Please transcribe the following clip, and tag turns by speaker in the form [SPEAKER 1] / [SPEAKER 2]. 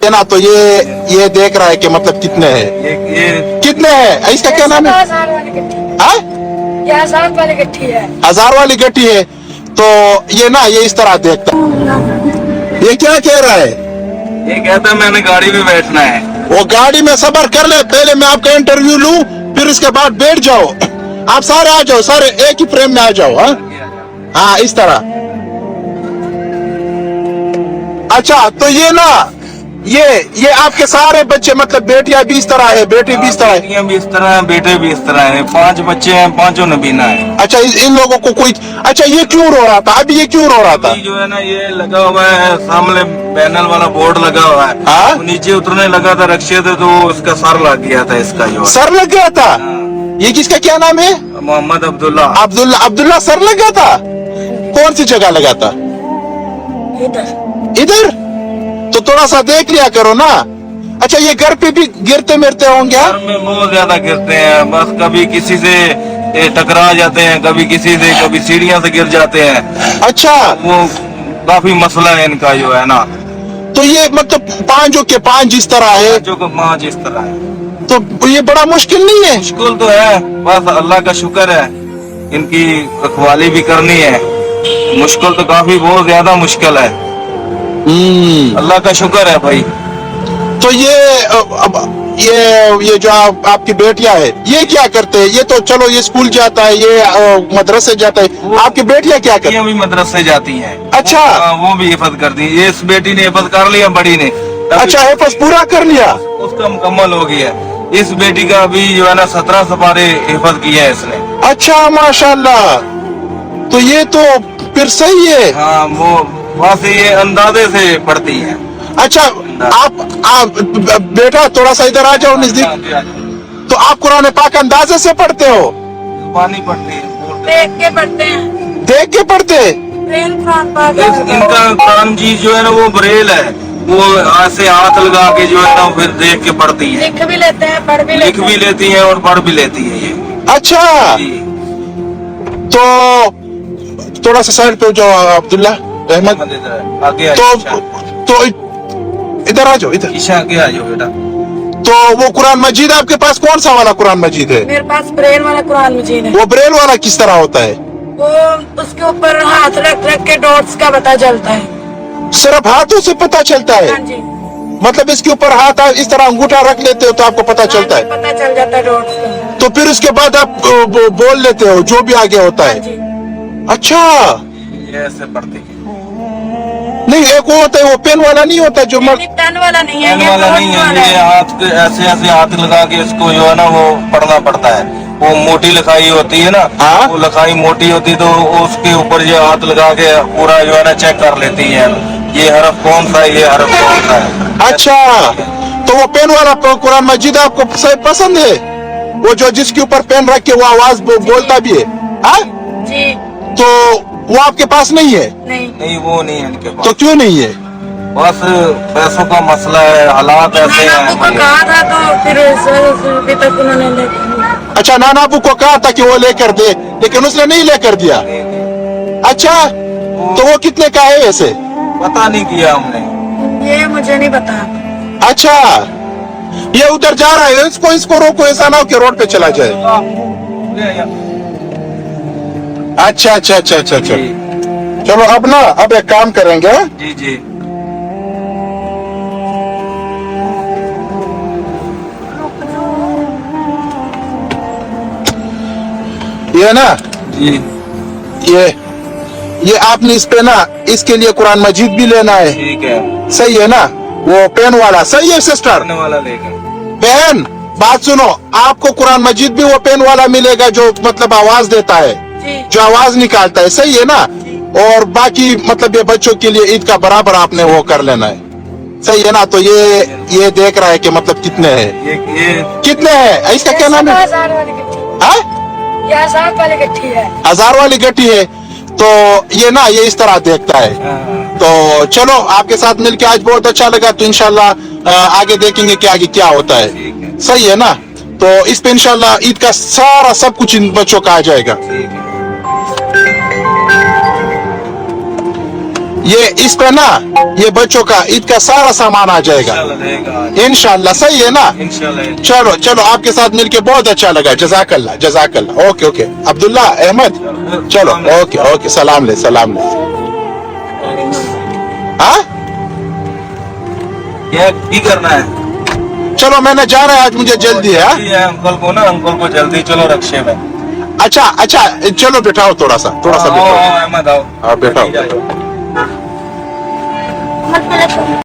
[SPEAKER 1] ये ना तो ये देख रहा है कि मतलब कितने हैं,
[SPEAKER 2] ये
[SPEAKER 1] कितने हैं, इसका क्या नाम है?
[SPEAKER 3] 1000 वाली गट्ठी
[SPEAKER 1] हाँ?
[SPEAKER 3] ये 1000 वाली गट्ठी है।
[SPEAKER 1] 1000 वाली गट्टी है। तो ये ना ये इस तरह देखता है। ये क्या कह रहा है?
[SPEAKER 2] ये कहता है मैंने गाड़ी में बैठना है।
[SPEAKER 1] वो गाड़ी में सबर कर ले, पहले मैं आपका इंटरव्यू लूं, फिर उसके बाद बैठ जाओ। आप सारे आ जाओ, सारे एक ही फ्रेम में आ जाओ। हाँ हाँ, इस तरह। अच्छा, तो ये ना ये आपके सारे बच्चे मतलब बेटियां भी इस तरह है, बेटे भी इस तरह है?
[SPEAKER 2] बेटियां भी इस तरह है, बेटे भी इस तरह है। 5 बच्चे हैं, 5 नबीना है।
[SPEAKER 1] अच्छा, इन लोगों को कोई, अच्छा ये क्यों रो रहा था अभी, ये क्यों रो रहा था?
[SPEAKER 2] अभी जो है ना ये लगा हुआ है सामने पैनल वाला बोर्ड लगा हुआ है।
[SPEAKER 1] हाँ?
[SPEAKER 2] वो नीचे उतरने लगा था रक्शे से, तो उसका सर लग गया था, इसका जो
[SPEAKER 1] सर लग गया था? ये किसका क्या नाम है?
[SPEAKER 2] मोहम्मद अब्दुल्ला।
[SPEAKER 1] अब्दुल्ला सर लग गया था? कौन सी जगह लगा था? इधर? तो थोड़ा सा देख लिया करो ना। अच्छा, ये घर पे भी गिरते मिरते होंगे?
[SPEAKER 2] घर में बहुत ज्यादा गिरते हैं, बस कभी किसी से टकरा जाते हैं, कभी किसी से, कभी सीढ़ियां से गिर जाते हैं।
[SPEAKER 1] अच्छा,
[SPEAKER 2] वो काफी मसला है इनका जो है ना।
[SPEAKER 1] तो ये मतलब 5 के 5 जिस तरह है,
[SPEAKER 2] जो को 5 इस तरह है,
[SPEAKER 1] तो ये बड़ा मुश्किल नहीं है?
[SPEAKER 2] मुश्किल तो है, बस अल्लाह का शुक्र है, इनकी रखवाली भी करनी है। मुश्किल तो काफी बहुत ज्यादा मुश्किल है, अल्लाह का शुक्र है भाई।
[SPEAKER 1] तो ये जो आपकी बेटियां है, ये क्या करते हैं? ये तो चलो ये स्कूल जाता है, ये मदरसे जाता है, आपकी बेटियां क्या करती
[SPEAKER 2] ये
[SPEAKER 1] हैं?
[SPEAKER 2] भी मदरसे जाती हैं।
[SPEAKER 1] अच्छा।
[SPEAKER 2] वो भी हिफाजत करती है। इस बेटी ने हिफाजत कर लिया, बड़ी ने।
[SPEAKER 1] अच्छा, हिफाजत पूरा कर लिया?
[SPEAKER 2] उसका मुकम्मल हो गया। इस बेटी का अभी जो है ना 17 सपारे हिफाजत किया है इसने।
[SPEAKER 1] अच्छा, माशाल्लाह। तो ये तो फिर सही है।
[SPEAKER 2] हाँ, वो बस ये अंदाजे से पढ़ती है।
[SPEAKER 1] अच्छा, आप बेटा थोड़ा सा इधर आ जाओ नजदीक। तो आप कुरान पाक अंदाजे से पढ़ते हो?
[SPEAKER 2] पानी पढ़ती है,
[SPEAKER 3] देख के पढ़ते हैं,
[SPEAKER 1] देख के पढ़ते?
[SPEAKER 3] प्रेम कुरान पाक है।
[SPEAKER 2] इनका काम जी जो है ना वो ब्रेल है, वो ऐसे हाथ लगा के जो है ना फिर देख के पढ़ती है।
[SPEAKER 3] लिख भी लेते हैं, पढ़ भी
[SPEAKER 2] लिख
[SPEAKER 3] लेते
[SPEAKER 2] भी
[SPEAKER 3] हैं।
[SPEAKER 2] लेती है और पढ़ भी लेती है ये।
[SPEAKER 1] अच्छा,
[SPEAKER 2] जी।
[SPEAKER 1] तो थोड़ा सा साइड पे जाओ अब्दुल्ला अहमद।
[SPEAKER 2] आगे आ जाओ,
[SPEAKER 1] तो इधर आ जाओ, इधर।
[SPEAKER 2] ईशा आगे आ जाओ बेटा।
[SPEAKER 1] तो वो कुरान मजीद आपके पास कौन सा वाला कुरान मजीद है?
[SPEAKER 3] मेरे पास ब्रेल वाला कुरान मजीद है।
[SPEAKER 1] वो ब्रेल वाला किस तरह होता है?
[SPEAKER 3] वो उसके ऊपर हाथ रख रख के डॉट्स का पता चलता है।
[SPEAKER 1] सिर्फ हाथों से पता चलता है?
[SPEAKER 3] हाँ जी,
[SPEAKER 1] मतलब इसके ऊपर हाथ इस तरह अंगूठा रख लेते हो तो आपको पता चलता है?
[SPEAKER 3] पता चल जाता है डॉट्स का।
[SPEAKER 1] तो फिर उसके बाद आप बोल लेते हो जो भी आगे होता
[SPEAKER 3] हाँ
[SPEAKER 1] है?
[SPEAKER 3] जी।
[SPEAKER 1] अच्छा,
[SPEAKER 2] ये ऐसे पढ़ती है।
[SPEAKER 1] नहीं एक वो होता है, वो पेन वाला नहीं होता जो
[SPEAKER 3] नहीं, पेन वाला नहीं है,
[SPEAKER 2] पेन
[SPEAKER 3] ये
[SPEAKER 2] वाला
[SPEAKER 3] डॉट्स
[SPEAKER 2] नहीं है,
[SPEAKER 3] वाला
[SPEAKER 2] ये
[SPEAKER 3] है।
[SPEAKER 2] हाथ के ऐसे ऐसे हाथ लगा के इसको जो है ना वो पढ़ना पड़ता है। वो मोटी लिखाई होती है ना,
[SPEAKER 1] हाँ?
[SPEAKER 2] वो लिखाई मोटी होती है, तो उसके ऊपर ये हाथ लगा के पूरा जो है ना चेक कर लेती है, ये हरफ कौन सा है, ये हरफ कौन सा है।
[SPEAKER 1] अच्छा, तो वो पेन वाला कुरान मजीद आपको सही पसंद है? वो जो जिसके ऊपर पेन रख के वो आवाज बोलता भी है? हाँ?
[SPEAKER 3] जी,
[SPEAKER 1] तो वो आपके पास नहीं है?
[SPEAKER 3] नहीं,
[SPEAKER 2] नहीं, वो नहीं है इनके पास।
[SPEAKER 1] तो क्यों नहीं है?
[SPEAKER 2] बस पैसों का मसला है, हालात ऐसे
[SPEAKER 3] नाना अब्बू को
[SPEAKER 2] हैं।
[SPEAKER 3] कहा था तो फिर अभी तक उन्होंने लेकर।
[SPEAKER 1] अच्छा, नाना अबू को कहा था कि वो लेकर दे, लेकिन उसने नहीं लेकर दिया। अच्छा, तो वो कितने का है वैसे?
[SPEAKER 2] पता नहीं किया हमने।
[SPEAKER 3] ये मुझे नहीं पता।
[SPEAKER 1] अच्छा, ये उधर जा रहा है, इसको रोको, ऐसा ना हो कि रोड पे चला जाए। अच्छा अच्छा अच्छा अच्छा अच्छा,
[SPEAKER 2] जी
[SPEAKER 1] चलो अब एक काम करेंगे।
[SPEAKER 2] जी जी।
[SPEAKER 1] ये ना,
[SPEAKER 2] जी
[SPEAKER 1] ये आपने इस पे ना इसके लिए कुरान मजीद भी लेना है,
[SPEAKER 2] ठीक है।
[SPEAKER 1] सही है ना? वो पेन वाला सही है सिस्टर?
[SPEAKER 2] पढ़ने वाला लेकर।
[SPEAKER 1] बहन बात सुनो, आपको कुरान मजीद भी वो पेन वाला मिलेगा जो मतलब आवाज देता है,
[SPEAKER 3] जी,
[SPEAKER 1] जो आवाज निकालता है, सही है ना? और बाकी मतलब ये बच्चों के लिए ईद का बराबर आपने वो कर लेना है, सही है ना? तो ये देख रहा है कि मतलब कितने हैं,
[SPEAKER 2] ये
[SPEAKER 1] कितने हैं, इसका क्या नाम है?
[SPEAKER 3] 1000 वाली गट्ठी,
[SPEAKER 1] हाँ?
[SPEAKER 3] ये 1000 वाली गट्ठी है।
[SPEAKER 1] 1000 वाली गट्टी है। तो ये ना ये इस तरह देखता है। तो चलो, आपके साथ मिलके आज बहुत अच्छा लगा। तो इंशाल्लाह आगे देखेंगे कि आगे क्या होता है,
[SPEAKER 2] ठीक है,
[SPEAKER 1] सही है ना? तो इस पे इंशाल्लाह ईद का सारा सब कुछ इन बच्चों का आ जाएगा।
[SPEAKER 2] ठीक है।
[SPEAKER 1] ये इस पे ना ये बच्चों का ईद का सारा सामान आ जाएगा
[SPEAKER 2] इंशाल्लाह देगा
[SPEAKER 1] इंशाल्लाह सही है ना
[SPEAKER 2] इंशाल्लाह
[SPEAKER 1] चलो चलो आपके साथ मिलके बहुत अच्छा लगा जजाकल्ला जजाकल्ला ओके ओके अब्दुल्ला अहमद चलो ओके ओके सलाम ले हाँ
[SPEAKER 2] क्या की करना है
[SPEAKER 1] चलो मैंने जा रहा है आज मुझे जल्दी है हाँ?
[SPEAKER 2] ये अंकल को जल्दी चलो रक्शे में
[SPEAKER 1] अच्छा अच्छा चलो बैठाओ थोड़ा सा
[SPEAKER 2] आओ
[SPEAKER 1] बैठाओ
[SPEAKER 2] अहमद आओ
[SPEAKER 1] हाँ बैठाओ
[SPEAKER 3] मत